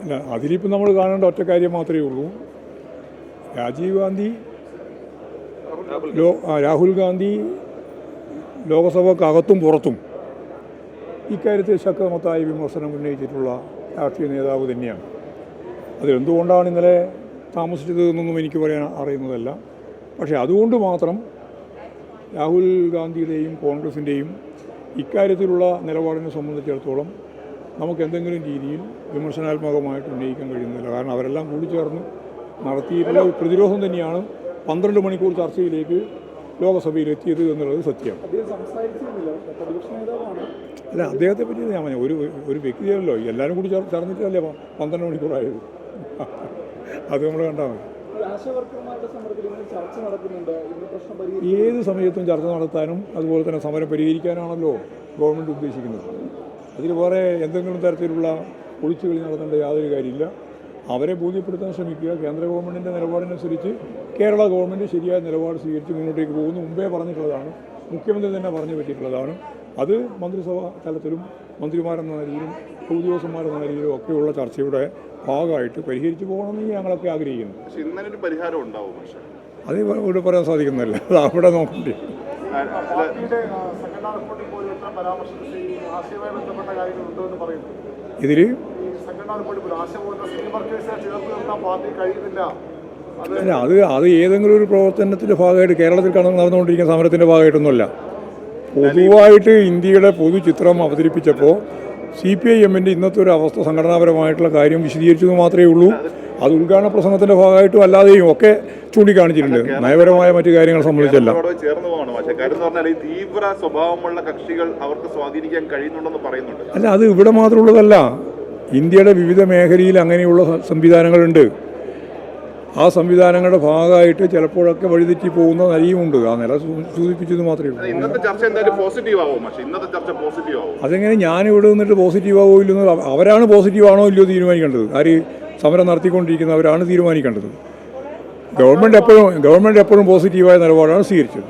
അല്ല, അതിലിപ്പോൾ നമ്മൾ കാണേണ്ട ഒറ്റ കാര്യം മാത്രമേ ഉള്ളൂ. രാജീവ് ഗാന്ധി രാഹുൽ ഗാന്ധി ലോകസഭക്കകത്തും പുറത്തും ഇക്കാര്യത്തിൽ ശക്തമത്തായ വിമർശനം ഉന്നയിച്ചിട്ടുള്ള രാഷ്ട്രീയ നേതാവ് തന്നെയാണ്. അതിലെന്തുകൊണ്ടാണ് ഇന്നലെ താമസിച്ചത് എന്നൊന്നും എനിക്ക് പറയാൻ അറിയുന്നതല്ല. പക്ഷേ അതുകൊണ്ട് മാത്രം രാഹുൽ ഗാന്ധിയുടെയും കോൺഗ്രസിൻ്റെയും ഇക്കാര്യത്തിലുള്ള നിലപാടിനെ സംബന്ധിച്ചിടത്തോളം നമുക്ക് എന്തെങ്കിലും രീതിയിൽ വിമർശനാത്മകമായിട്ട് ഉന്നയിക്കാൻ കഴിയുന്നില്ല. കാരണം അവരെല്ലാം കൂടിച്ചേർന്ന് നടത്തിയിട്ടുള്ള ഒരു പ്രതിരോധം തന്നെയാണ് 12 മണിക്കൂർ ചർച്ചയിലേക്ക് ലോകസഭയിൽ എത്തിയത് എന്നുള്ളത് സത്യം. അല്ല, അദ്ദേഹത്തെ പറ്റി ഞാൻ പറഞ്ഞു, ഒരു വ്യക്തിയല്ലോ, എല്ലാവരും കൂടി ചേർന്നിട്ടല്ലേ 12 മണിക്കൂറായത്. അത് നമ്മൾ കണ്ടാൽ മതി. ഏത് സമയത്തും ചർച്ച നടത്താനും അതുപോലെ തന്നെ സമരം പരിഹരിക്കാനാണല്ലോ ഗവൺമെൻറ് ഉദ്ദേശിക്കുന്നത്. അതിൽ വേറെ എന്തെങ്കിലും തരത്തിലുള്ള ഒളിച്ചുകളി നടത്തേണ്ട യാതൊരു കാര്യമില്ല. അവരെ ബോധ്യപ്പെടുത്താൻ ശ്രമിക്കുക. കേന്ദ്ര ഗവൺമെൻറ്റിൻ്റെ നിലപാടിനനുസരിച്ച് കേരള ഗവൺമെൻറ് ശരിയായ നിലപാട് സ്വീകരിച്ച് മുന്നോട്ടേക്ക് പോകുന്നു. മുമ്പേ പറഞ്ഞിട്ടുള്ളതാണ്, മുഖ്യമന്ത്രി തന്നെ പറഞ്ഞു പറ്റിയിട്ടുള്ളതാണ്. അത് മന്ത്രിസഭാ തലത്തിലും മന്ത്രിമാരെന്ന നിലയിലും ഉദ്യോഗസ്ഥന്മാരെന്ന നിലയിലും ഒക്കെയുള്ള ചർച്ചയുടെ ഭാഗമായിട്ട് പരിഹരിച്ചു പോകണമെന്ന് ഞങ്ങളൊക്കെ ആഗ്രഹിക്കുന്നു. അത് ഇവിടെ പറയാൻ സാധിക്കുന്നില്ല, അത് അവിടെ നോക്കണ്ടേ. ഇതിൽ അല്ല, അത് ഏതെങ്കിലും ഒരു പ്രവർത്തനത്തിൻ്റെ ഭാഗമായിട്ട് കേരളത്തിൽ നടന്നുകൊണ്ടിരിക്കുന്ന സമരത്തിൻ്റെ ഭാഗമായിട്ടൊന്നുമല്ല. പൊതുവായിട്ട് ഇന്ത്യയുടെ പൊതുചിത്രം അവതരിപ്പിച്ചപ്പോൾ CPIMൻ്റെ ഇന്നത്തെ ഒരു അവസ്ഥ, സംഘടനാപരമായിട്ടുള്ള കാര്യം വിശദീകരിച്ചത് മാത്രമേ ഉള്ളൂ. അത് ഉദ്ഘാടന പ്രസംഗത്തിൻ്റെ ഭാഗമായിട്ടും അല്ലാതെയും ഒക്കെ ചൂണ്ടിക്കാണിച്ചിട്ടുണ്ട്. നയപരമായ മറ്റു കാര്യങ്ങൾ സംബന്ധിച്ചല്ല. അല്ല, അത് ഇവിടെ മാത്രമുള്ളതല്ല. ഇന്ത്യയുടെ വിവിധ മേഖലയിൽ അങ്ങനെയുള്ള സംവിധാനങ്ങളുണ്ട്. ആ സംവിധാനങ്ങളുടെ ഭാഗമായിട്ട് ചിലപ്പോഴൊക്കെ വഴിതെറ്റി പോകുന്ന നിലയുമുണ്ട്. ആ നില സൂചിപ്പിച്ചത് മാത്രമേ ഉള്ളൂ. അതെങ്ങനെ ഞാനിവിടെ നിന്നിട്ട് പോസിറ്റീവാവോ ഇല്ലെന്ന് അവരാണ് പോസിറ്റീവാണോ ഇല്ലയോ തീരുമാനിക്കേണ്ടത്. ആര് സമരം നടത്തിക്കൊണ്ടിരിക്കുന്നവരാണ് തീരുമാനിക്കേണ്ടത്. ഗവൺമെൻറ് എപ്പോഴും പോസിറ്റീവായ നിലപാടാണ് സ്വീകരിച്ചത്.